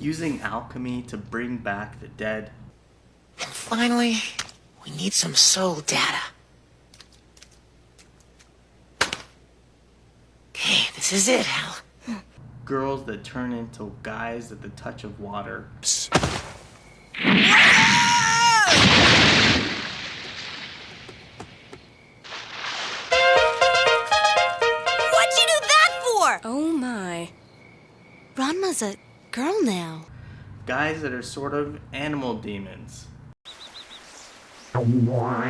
using alchemy to bring back the dead. And finally, we need some soul data. Okay, this is it, Hal. Girls that turn into guys at the touch of water. What'd you do that for? Oh my. Ranma's a girl now. Guys that are sort of animal demons. Sit, boy!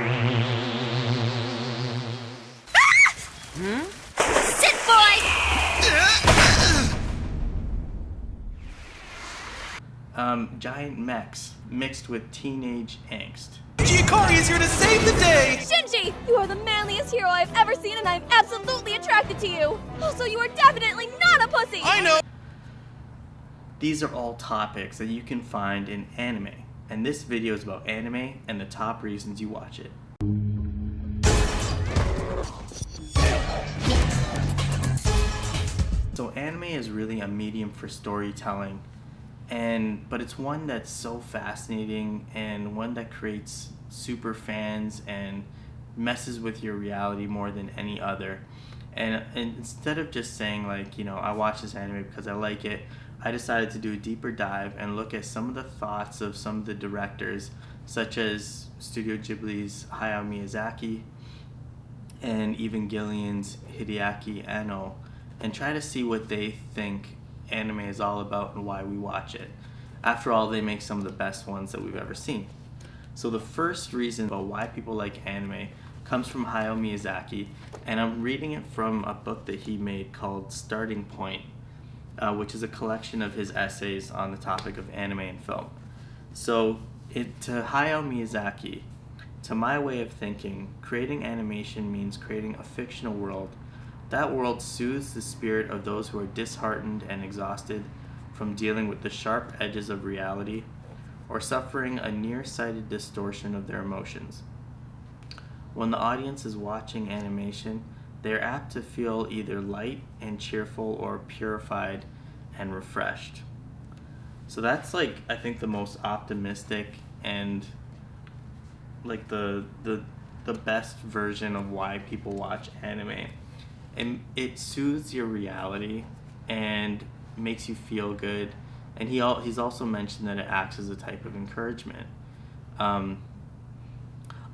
Giant mechs mixed with teenage angst. Giacari is here to save the day! Shinji! You are the manliest hero I've ever seen, and I'm absolutely attracted to you! Also, you are definitely not a pussy! I know! These are all topics that you can find in anime, and this video is about anime and the top reasons you watch it. So anime is really a medium for storytelling, but it's one that's so fascinating and one that creates super fans and messes with your reality more than any other. And instead of just saying like, you know, I watch this anime because I like it, I decided to do a deeper dive and look at some of the thoughts of some of the directors, such as Studio Ghibli's Hayao Miyazaki and Evangelion's Hideaki Anno, and try to see what they think anime is all about and why we watch it. After all, they make some of the best ones that we've ever seen. So the first reason about why people like anime comes from Hayao Miyazaki, and I'm reading it from a book that he made called Starting Point, which is a collection of his essays on the topic of anime and film. So to Hayao Miyazaki, to my way of thinking, creating animation means creating a fictional world. That world soothes the spirit of those who are disheartened and exhausted from dealing with the sharp edges of reality or suffering a nearsighted distortion of their emotions. When the audience is watching animation, they are apt to feel either light and cheerful or purified and refreshed. So that's like, I think, the most optimistic and like the best version of why people watch anime. And it soothes your reality and makes you feel good. And he's also mentioned that it acts as a type of encouragement. A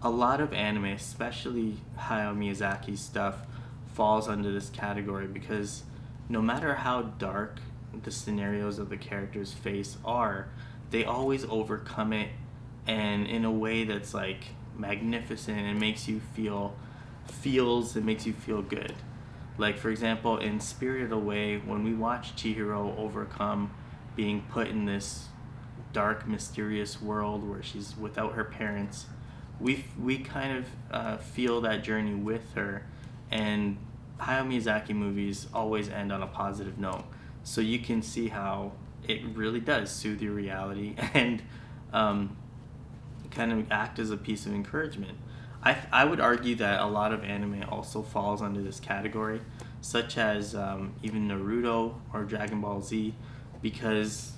lot of anime, especially Hayao Miyazaki's stuff, falls under this category because no matter how dark the scenarios of the characters face are, they always overcome it, and in a way that's like magnificent and makes you feel good. Like, for example, in Spirited Away, when we watch Chihiro overcome being put in this dark, mysterious world where she's without her parents, we kind of feel that journey with her, and Hayao Miyazaki movies always end on a positive note. So you can see how it really does soothe your reality and kind of act as a piece of encouragement. I would argue that a lot of anime also falls under this category, such as even Naruto or Dragon Ball Z, because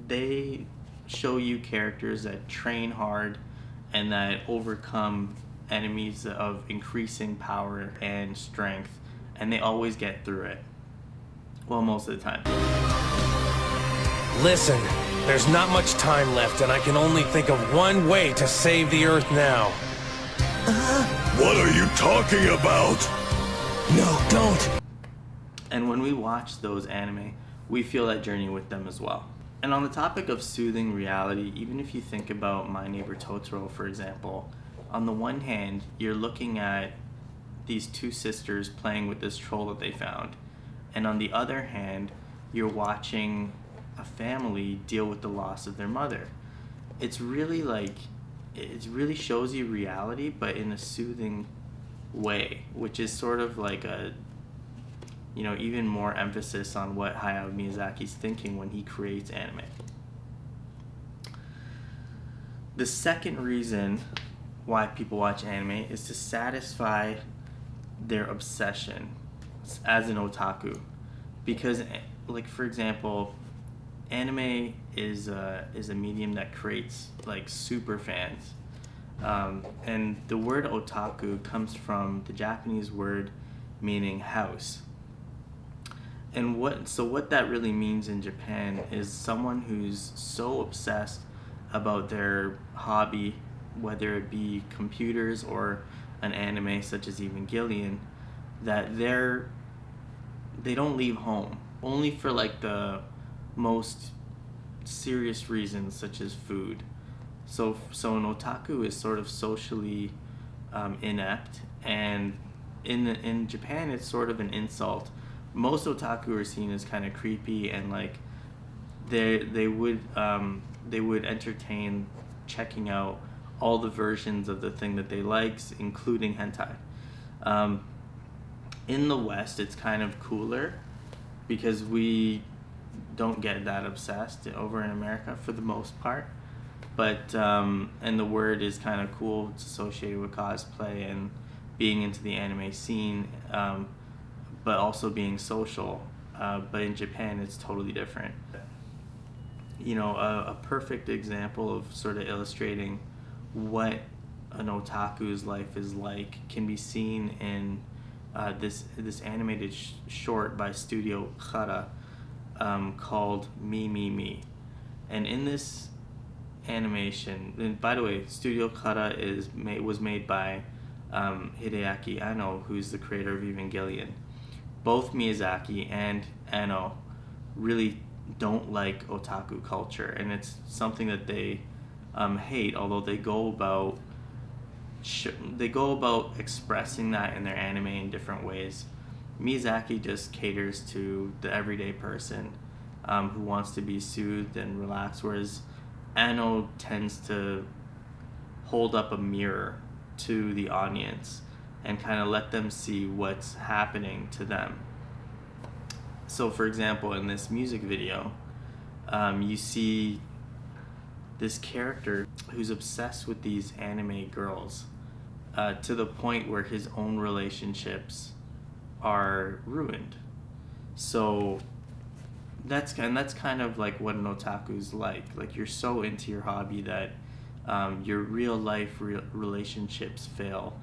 they show you characters that train hard and that overcome enemies of increasing power and strength, and they always get through it. Well, most of the time. Listen, there's not much time left, and I can only think of one way to save the Earth now. What are you talking about? No, don't! And when we watch those anime, we feel that journey with them as well. And on the topic of soothing reality, even if you think about My Neighbor Totoro, for example, on the one hand, you're looking at these two sisters playing with this troll that they found. And on the other hand, you're watching a family deal with the loss of their mother. It's really like, it really shows you reality, but in a soothing way, which is sort of like a, you know, even more emphasis on what Hayao Miyazaki's thinking when he creates anime. The second reason why people watch anime is to satisfy their obsession as an otaku. Because, like, for example, anime is a medium that creates like super fans. And the word otaku comes from the Japanese word meaning house. And what that really means in Japan is someone who's so obsessed about their hobby, whether it be computers or an anime such as Evangelion, that they don't leave home only for like the most serious reasons such as food. So an otaku is sort of socially inept, and in Japan it's sort of an insult. Most otaku are seen as kind of creepy, and like they would entertain checking out all the versions of the thing that they like, including hentai. In the West, it's kind of cooler because we don't get that obsessed over in America for the most part. But and the word is kind of cool. It's associated with cosplay and being into the anime scene, but also being social. But in Japan, it's totally different. You know, a perfect example of sort of illustrating what an otaku's life is like can be seen in this animated short by Studio Khara called Me Me Me. And in this animation, and by the way, Studio Khara was made by Hideaki Anno, who's the creator of Evangelion. Both Miyazaki and Anno really don't like otaku culture, and it's something that they hate, although they go about expressing that in their anime in different ways. Miyazaki just caters to the everyday person who wants to be soothed and relaxed, whereas Anno tends to hold up a mirror to the audience and kind of let them see what's happening to them. So, for example, in this music video, you see this character who's obsessed with these anime girls to the point where his own relationships are ruined. So that's kind of like what an otaku's like. Like, you're so into your hobby that your real life relationships fail,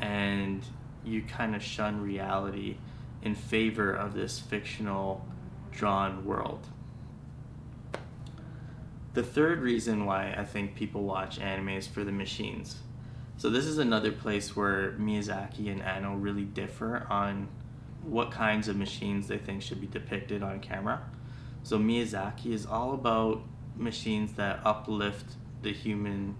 and you kind of shun reality in favor of this fictional drawn world. The third reason why I think people watch anime is for the machines. So this is another place where Miyazaki and Anno really differ on what kinds of machines they think should be depicted on camera. So Miyazaki is all about machines that uplift the human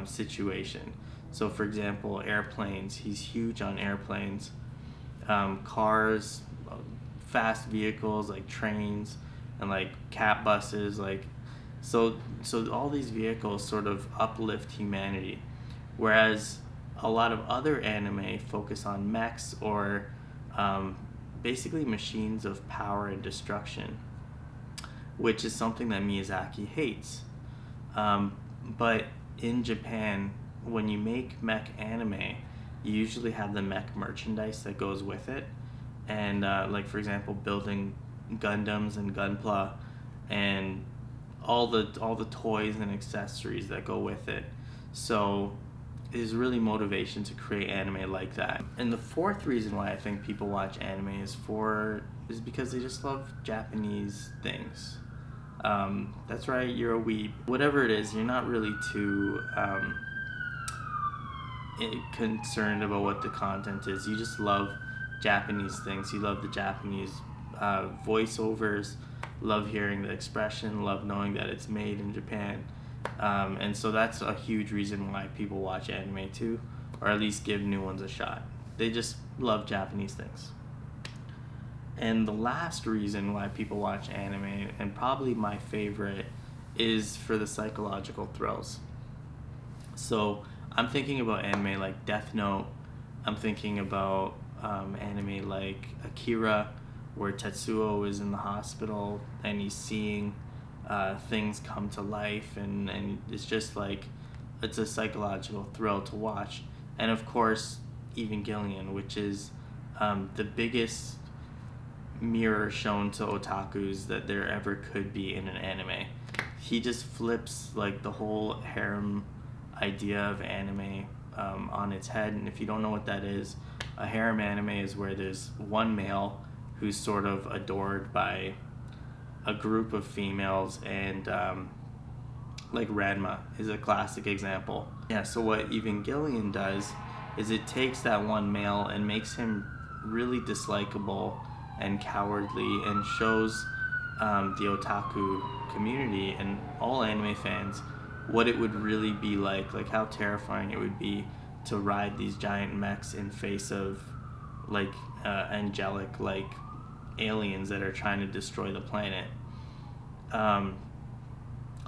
situation. So for example, airplanes, he's huge on airplanes. Cars, fast vehicles like trains and like cat buses, like so all these vehicles sort of uplift humanity, whereas a lot of other anime focus on mechs or basically machines of power and destruction, which is something that Miyazaki hates. But in Japan, when you make mech anime, you usually have the mech merchandise that goes with it, and like for example, building Gundams and Gunpla, and all the toys and accessories that go with it. So it is really motivation to create anime like that. And the fourth reason why I think people watch anime is because they just love Japanese things. That's right, you're a weeb. Whatever it is, you're not really too concerned about what the content is. You just love Japanese things. You love the Japanese voiceovers, love hearing the expression, love knowing that it's made in Japan. And so that's a huge reason why people watch anime too, or at least give new ones a shot. They just love Japanese things. And the last reason why people watch anime, and probably my favorite, is for the psychological thrills. So I'm thinking about anime like Death Note. I'm thinking about anime like Akira, where Tetsuo is in the hospital and he's seeing things come to life, and it's just like, it's a psychological thrill to watch. And of course, Evangelion, which is the biggest mirror shown to otakus that there ever could be in an anime. He just flips like the whole harem idea of anime on its head. And if you don't know what that is, a harem anime is where there's one male who's sort of adored by a group of females, and like Ranma is a classic example. Yeah, so what Evangelion does is it takes that one male and makes him really dislikable and cowardly, and shows the otaku community and all anime fans what it would really be like how terrifying it would be to ride these giant mechs in face of like angelic like aliens that are trying to destroy the planet.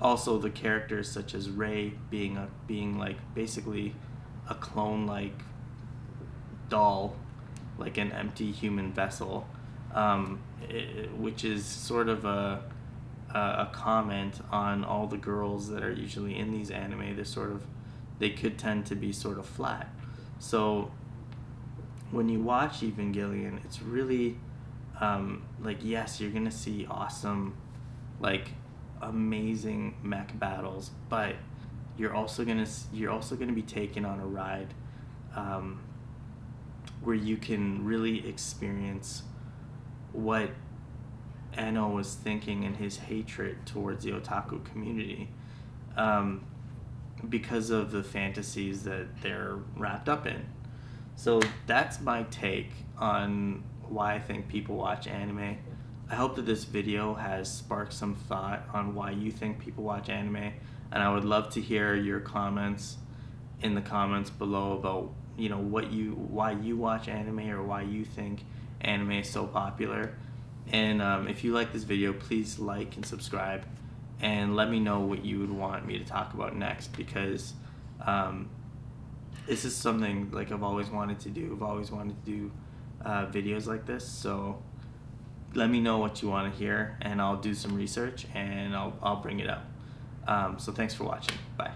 Also, the characters such as Rei being like basically a clone like doll, like an empty human vessel, which is sort of a comment on all the girls that are usually in these anime. They could tend to be sort of flat. So when you watch Evangelion, it's really like, yes, you're gonna see awesome, like amazing mech battles, but you're also gonna be taken on a ride where you can really experience what Anno was thinking in his hatred towards the otaku community, because of the fantasies that they're wrapped up in. So that's my take on why I think people watch anime. I hope that this video has sparked some thought on why you think people watch anime, and I would love to hear your comments in the comments below about why you watch anime, or why you think anime is so popular. And if you like this video, please like and subscribe, and let me know what you would want me to talk about next, because this is something like I've always wanted to do. I've always wanted to do videos like this, so let me know what you want to hear, and I'll do some research and I'll bring it up. So thanks for watching. Bye.